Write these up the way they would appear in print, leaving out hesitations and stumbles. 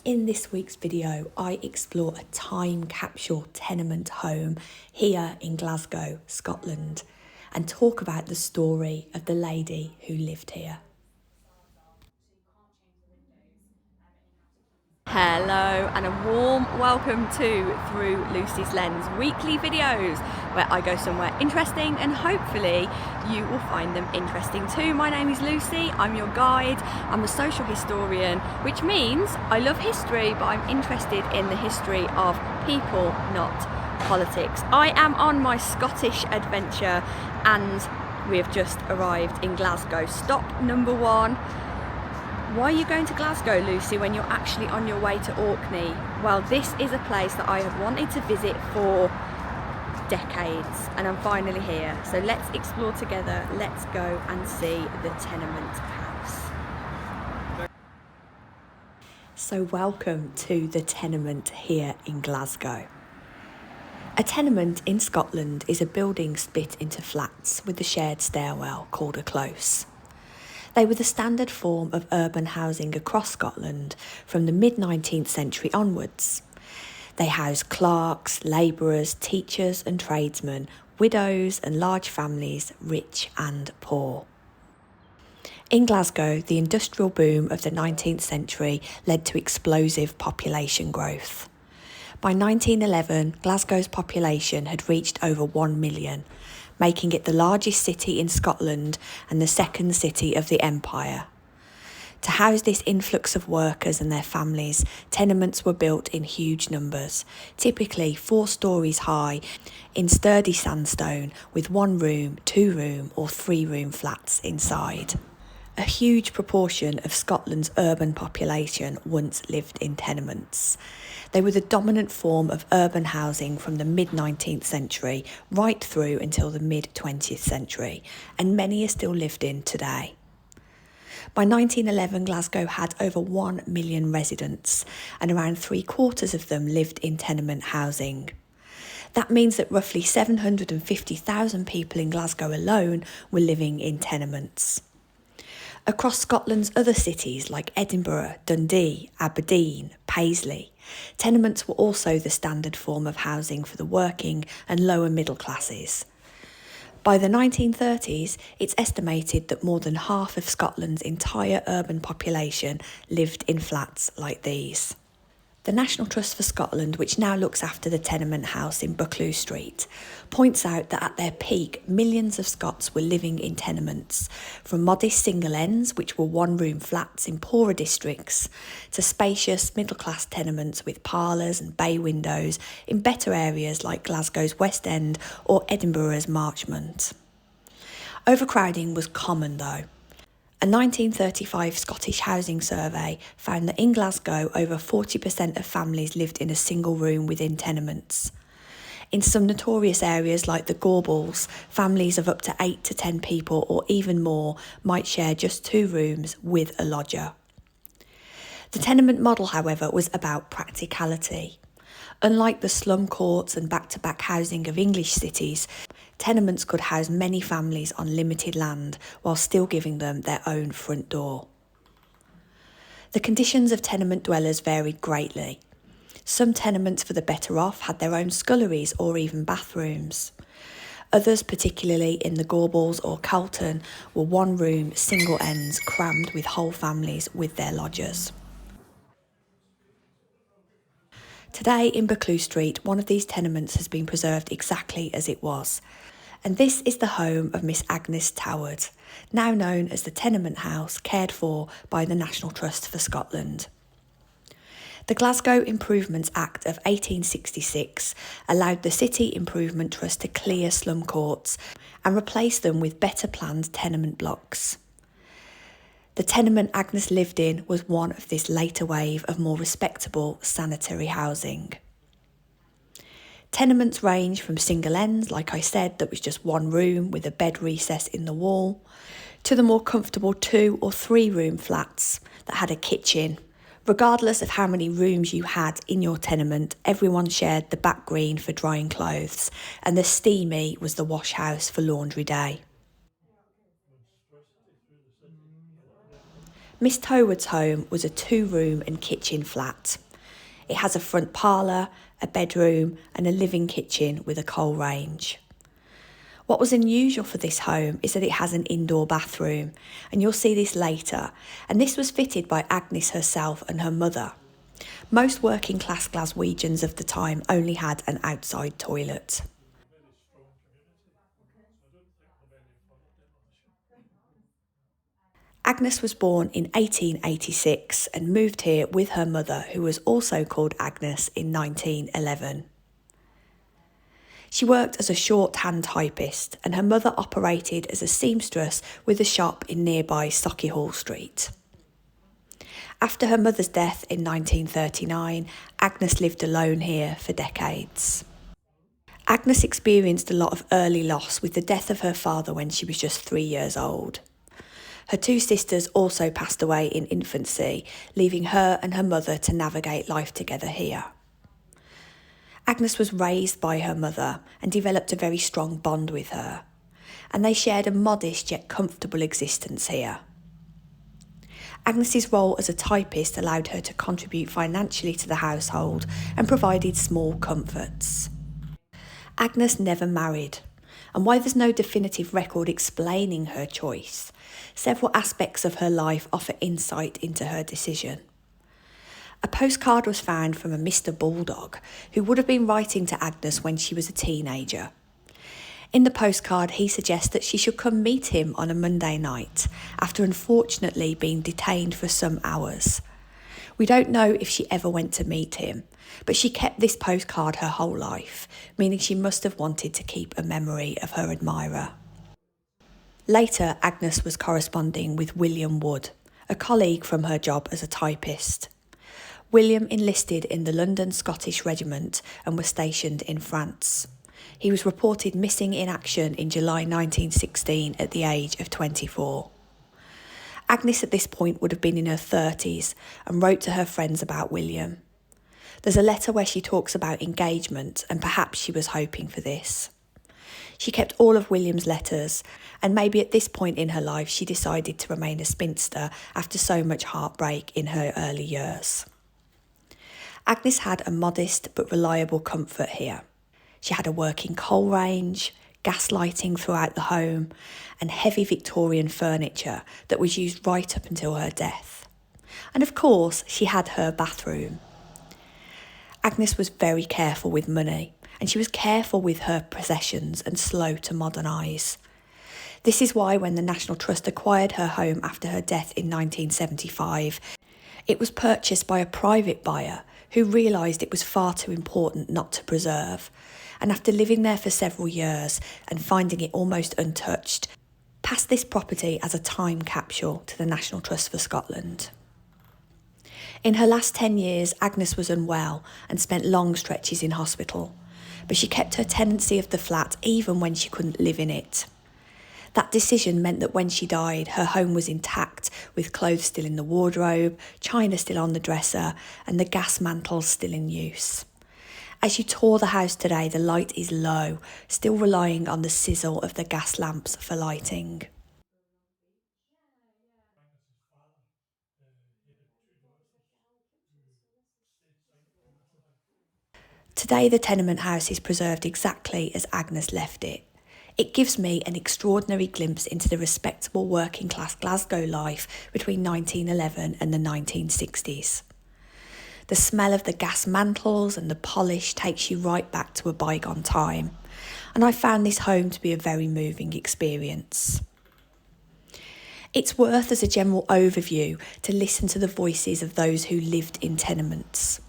In this week's video, I explore a time capsule tenement home here in Glasgow, Scotland, and talk about the story of the lady who lived here. Hello and a warm welcome to Through Lucy's Lens weekly videos where I go somewhere interesting and hopefully you will find them interesting too. My name is Lucy, I'm your guide, I'm a social historian, which means I love history but I'm interested in the history of people, not politics. I am on my Scottish adventure and we have just arrived in Glasgow. Stop number one. Why are you going to Glasgow, Lucy, when you're actually on your way to Orkney? Well, this is a place that I have wanted to visit for decades and I'm finally here. So let's explore together. Let's go and see the tenement house. So welcome to the tenement here in Glasgow. A tenement in Scotland is a building split into flats with a shared stairwell called a close. They were the standard form of urban housing across Scotland from the mid-19th century onwards. They housed clerks, labourers, teachers and tradesmen, widows and large families, rich and poor. In Glasgow, the industrial boom of the 19th century led to explosive population growth. By 1911, Glasgow's population had reached over 1 million, making it the largest city in Scotland and the second city of the empire. To house this influx of workers and their families, tenements were built in huge numbers, typically 4 stories high, in sturdy sandstone with 1-room, 2-room or 3-room flats inside. A huge proportion of Scotland's urban population once lived in tenements. They were the dominant form of urban housing from the mid-19th century right through until the mid-20th century, and many are still lived in today. By 1911, Glasgow had over 1 million residents, and around 3/4 of them lived in tenement housing. That means that roughly 750,000 people in Glasgow alone were living in tenements. Across Scotland's other cities like Edinburgh, Dundee, Aberdeen, Paisley, tenements were also the standard form of housing for the working and lower middle classes. By the 1930s, it's estimated that more than half of Scotland's entire urban population lived in flats like these. The National Trust for Scotland, which now looks after the tenement house in Buccleuch Street, points out that at their peak, millions of Scots were living in tenements, from modest single ends, which were 1-room flats in poorer districts, to spacious middle-class tenements with parlours and bay windows in better areas like Glasgow's West End or Edinburgh's Marchmont. Overcrowding was common though. A 1935 Scottish housing survey found that in Glasgow over 40% of families lived in a single room within tenements. In some notorious areas like the Gorbals, families of up to 8 to 10 people or even more might share just 2 rooms with a lodger. The tenement model, however, was about practicality. Unlike the slum courts and back-to-back housing of English cities, tenements could house many families on limited land while still giving them their own front door. The conditions of tenement dwellers varied greatly. Some tenements for the better off had their own sculleries or even bathrooms. Others, particularly in the Gorbals or Calton, were 1-room, single ends crammed with whole families with their lodgers. Today in Buccleuch Street, one of these tenements has been preserved exactly as it was. And this is the home of Miss Agnes Toward, now known as the tenement house cared for by the National Trust for Scotland. The Glasgow Improvements Act of 1866 allowed the City Improvement Trust to clear slum courts and replace them with better planned tenement blocks. The tenement Agnes lived in was one of this later wave of more respectable sanitary housing. Tenements range from single ends, like I said, that was just 1 room with a bed recess in the wall, to the more comfortable 2 or 3 room flats that had a kitchen. Regardless of how many rooms you had in your tenement, everyone shared the back green for drying clothes, and the steamy was the wash house for laundry day. Miss Toward's home was a 2-room and kitchen flat. It has a front parlour, a bedroom and a living kitchen with a coal range. What was unusual for this home is that it has an indoor bathroom, and you'll see this later, and this was fitted by Agnes herself and her mother. Most working class Glaswegians of the time only had an outside toilet. Agnes was born in 1886 and moved here with her mother, who was also called Agnes, in 1911. She worked as a shorthand typist, and her mother operated as a seamstress with a shop in nearby Buccleuch Street. After her mother's death in 1939, Agnes lived alone here for decades. Agnes experienced a lot of early loss with the death of her father when she was just 3 years old. Her 2 sisters also passed away in infancy, leaving her and her mother to navigate life together here. Agnes was raised by her mother and developed a very strong bond with her, and they shared a modest yet comfortable existence here. Agnes's role as a typist allowed her to contribute financially to the household and provided small comforts. Agnes never married, and while there's no definitive record explaining her choice, several aspects of her life offer insight into her decision. A postcard was found from a Mr. Bulldog, who would have been writing to Agnes when she was a teenager. In the postcard, he suggests that she should come meet him on a Monday night, after unfortunately being detained for some hours. We don't know if she ever went to meet him, but she kept this postcard her whole life, meaning she must have wanted to keep a memory of her admirer. Later, Agnes was corresponding with William Wood, a colleague from her job as a typist. William enlisted in the London Scottish Regiment and was stationed in France. He was reported missing in action in July 1916 at the age of 24. Agnes at this point would have been in her 30s and wrote to her friends about William. There's a letter where she talks about engagement, and perhaps she was hoping for this. She kept all of William's letters, and maybe at this point in her life she decided to remain a spinster after so much heartbreak in her early years. Agnes had a modest but reliable comfort here. She had a working coal range, gas lighting throughout the home, and heavy Victorian furniture that was used right up until her death. And of course, she had her bathroom. Agnes was very careful with money, and she was careful with her possessions and slow to modernise. This is why when the National Trust acquired her home after her death in 1975, it was purchased by a private buyer who realised it was far too important not to preserve, and after living there for several years and finding it almost untouched, passed this property as a time capsule to the National Trust for Scotland. In her last 10 years, Agnes was unwell and spent long stretches in hospital, but she kept her tenancy of the flat even when she couldn't live in it. That decision meant that when she died, her home was intact, with clothes still in the wardrobe, china still on the dresser, and the gas mantles still in use. As you tour the house today, the light is low, still relying on the sizzle of the gas lamps for lighting. Today, the tenement house is preserved exactly as Agnes left it. It gives me an extraordinary glimpse into the respectable working class Glasgow life between 1911 and the 1960s. The smell of the gas mantles and the polish takes you right back to a bygone time, and I found this home to be a very moving experience. It's worth, as a general overview, to listen to the voices of those who lived in tenements.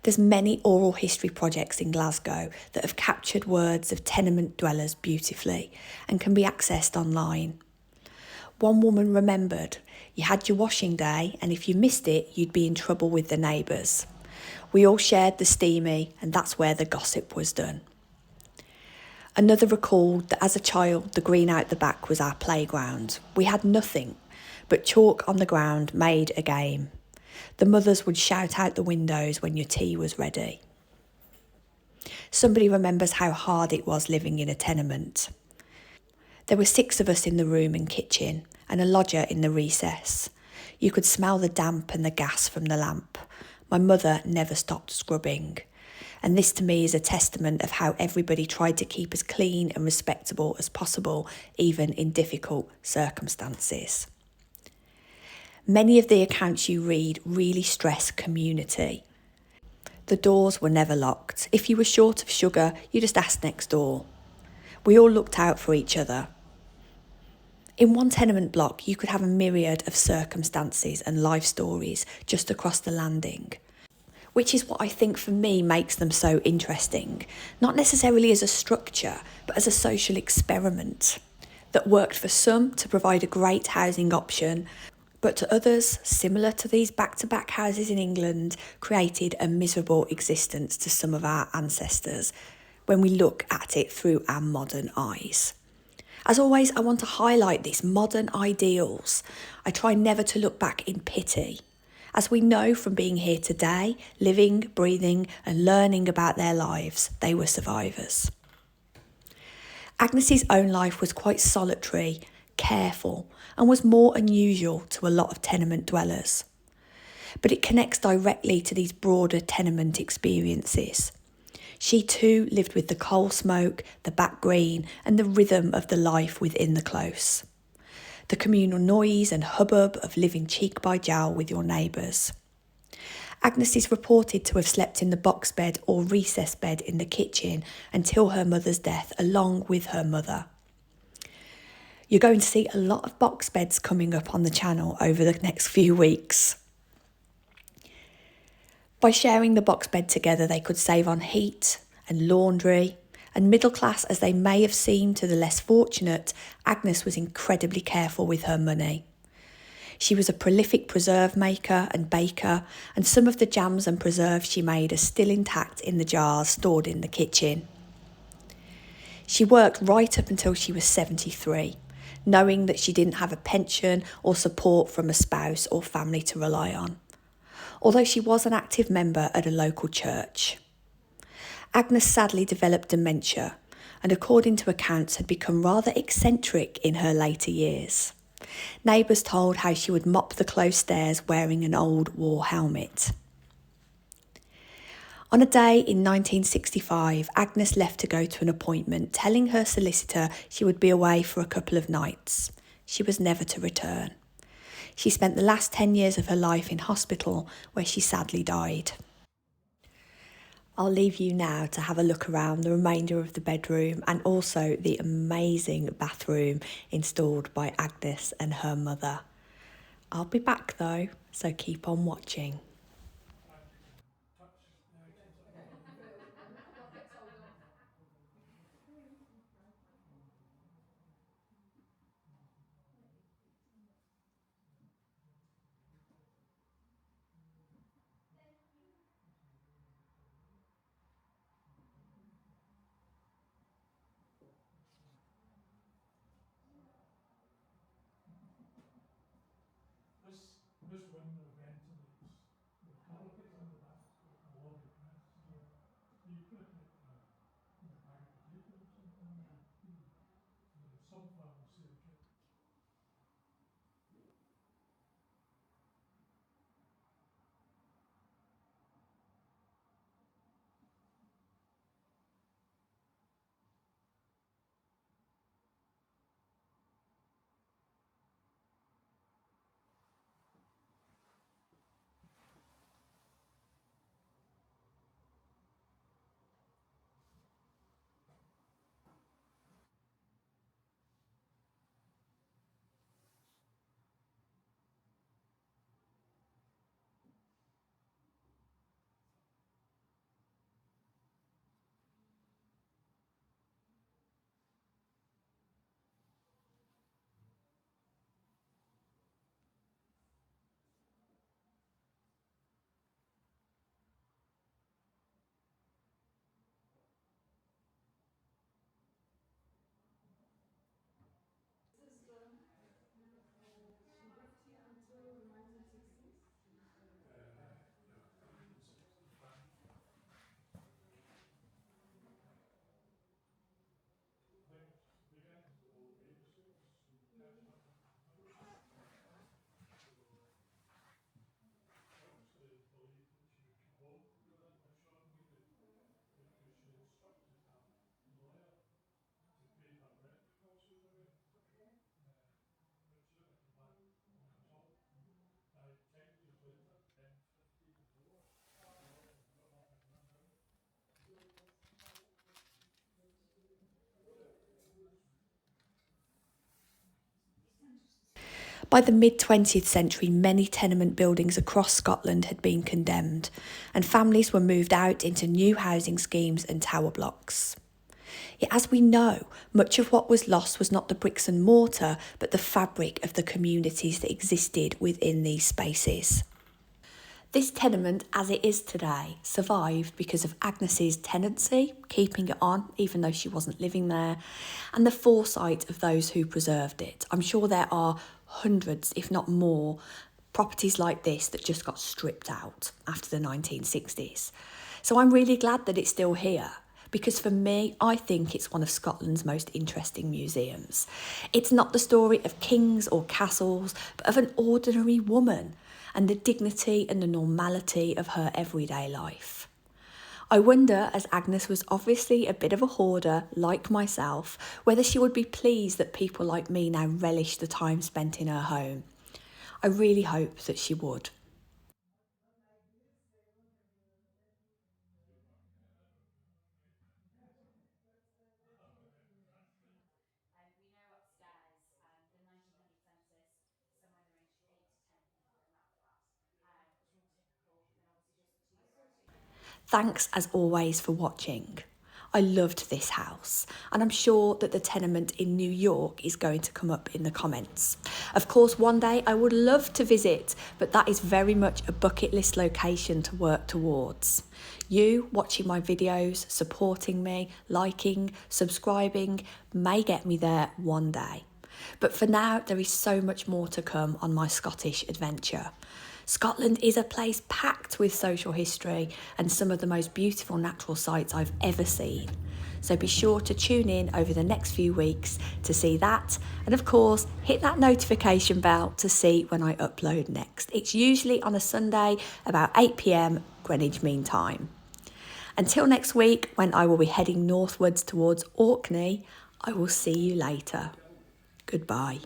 There's many oral history projects in Glasgow that have captured words of tenement dwellers beautifully and can be accessed online. One woman remembered, "You had your washing day, and if you missed it, you'd be in trouble with the neighbours. We all shared the steamy, and that's where the gossip was done." Another recalled that as a child, the green out the back was our playground. We had nothing, but chalk on the ground made a game. The mothers would shout out the windows when your tea was ready. Somebody remembers how hard it was living in a tenement. There were 6 of us in the room and kitchen, and a lodger in the recess. You could smell the damp and the gas from the lamp. My mother never stopped scrubbing. And this to me is a testament of how everybody tried to keep as clean and respectable as possible, even in difficult circumstances. Many of the accounts you read really stress community. The doors were never locked. If you were short of sugar, you just asked next door. We all looked out for each other. In one tenement block, you could have a myriad of circumstances and life stories just across the landing, which is what I think for me makes them so interesting, not necessarily as a structure, but as a social experiment that worked for some to provide a great housing option, but to others, similar to these back-to-back houses in England, created a miserable existence to some of our ancestors when we look at it through our modern eyes. As always, I want to highlight these modern ideals. I try never to look back in pity. As we know from being here today, living, breathing and learning about their lives, they were survivors. Agnes's own life was quite solitary, careful, and was more unusual to a lot of tenement dwellers. But it connects directly to these broader tenement experiences. She too lived with the coal smoke, the back green, and the rhythm of the life within the close. The communal noise and hubbub of living cheek by jowl with your neighbours. Agnes is reported to have slept in the box bed or recess bed in the kitchen until her mother's death, along with her mother. You're going to see a lot of box beds coming up on the channel over the next few weeks. By sharing the box bed together, they could save on heat and laundry, and middle class as they may have seemed to the less fortunate, Agnes was incredibly careful with her money. She was a prolific preserve maker and baker, and some of the jams and preserves she made are still intact in the jars stored in the kitchen. She worked right up until she was 73, knowing that she didn't have a pension or support from a spouse or family to rely on, although she was an active member at a local church. Agnes sadly developed dementia and, according to accounts, had become rather eccentric in her later years. Neighbours told how she would mop the close stairs wearing an old war helmet. On a day in 1965, Agnes left to go to an appointment, telling her solicitor she would be away for a couple of nights. She was never to return. She spent the last 10 years of her life in hospital, where she sadly died. I'll leave you now to have a look around the remainder of the bedroom and also the amazing bathroom installed by Agnes and her mother. I'll be back though, so keep on watching. This window ventilates the parapet in the back, the lobby press. So you put it in a bag of potatoes or something. Some families say they get. By the mid-20th century, many tenement buildings across Scotland had been condemned, and families were moved out into new housing schemes and tower blocks. Yet, as we know, much of what was lost was not the bricks and mortar, but the fabric of the communities that existed within these spaces. This tenement, as it is today, survived because of Agnes's tenancy, keeping it on even though she wasn't living there, and the foresight of those who preserved it. I'm sure there are hundreds, if not more, properties like this that just got stripped out after the 1960s. So I'm really glad that it's still here, because for me, I think it's one of Scotland's most interesting museums. It's not the story of kings or castles, but of an ordinary woman and the dignity and the normality of her everyday life. I wonder, as Agnes was obviously a bit of a hoarder like myself, whether she would be pleased that people like me now relish the time spent in her home. I really hope that she would. Thanks as always for watching. I loved this house, and I'm sure that the tenement in New York is going to come up in the comments. Of course, one day I would love to visit, but that is very much a bucket list location to work towards. You watching my videos, supporting me, liking, subscribing may get me there one day. But for now, there is so much more to come on my Scottish adventure. Scotland is a place packed with social history and some of the most beautiful natural sights I've ever seen. So be sure to tune in over the next few weeks to see that, and of course hit that notification bell to see when I upload next. It's usually on a Sunday about 8 p.m. Greenwich Mean Time. Until next week, when I will be heading northwards towards Orkney, I will see you later. Goodbye.